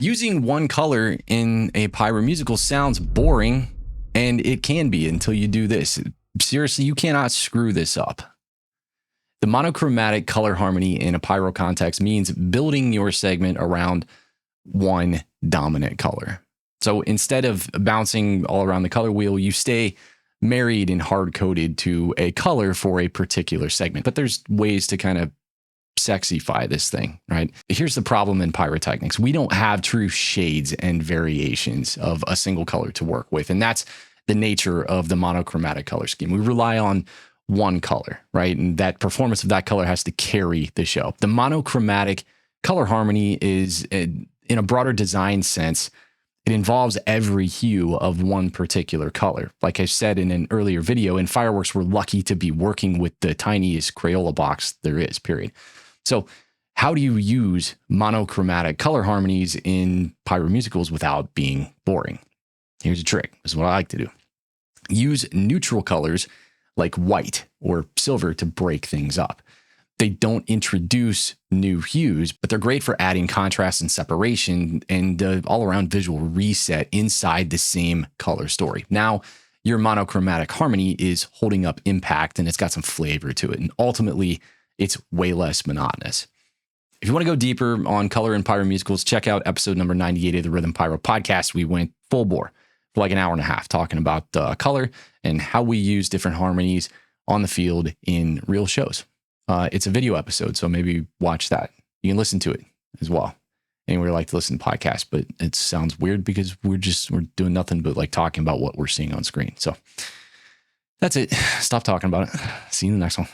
Using one color in a pyromusical sounds boring, and it can be until you do this. Seriously, you cannot screw this up. The monochromatic color harmony in a pyro context means building your segment around one dominant color. So instead of bouncing all around the color wheel, you stay married and hard-coded to a color for a particular segment. But there's ways to kind of sexify this thing, right? Here's the problem in pyrotechnics. We don't have true shades and variations of a single color to work with. And that's the nature of the monochromatic color scheme. We rely on one color, right? And that performance of that color has to carry the show. The monochromatic color harmony is, in a broader design sense, it involves every hue of one particular color. Like I said in an earlier video, in fireworks, we're lucky to be working with the tiniest Crayola box there is, period. So how do you use monochromatic color harmonies in pyromusicals without being boring? Here's a trick. This is what I like to do. Use neutral colors like white or silver to break things up. They don't introduce new hues, but they're great for adding contrast and separation and all-around visual reset inside the same color story. Now, your monochromatic harmony is holding up impact and it's got some flavor to it. And ultimately, it's way less monotonous. If you want to go deeper on color and pyromusicals, check out episode number 98 of the RHYTHM Pyro Podcast. We went full bore for like an hour and a half talking about color and how we use different harmonies on the field in real shows. It's a video episode, so maybe watch that. You can listen to it as well. Anywhere you like to listen to podcasts, but it sounds weird because we're doing nothing but like talking about what we're seeing on screen. So that's it. Stop talking about it. See you in the next one.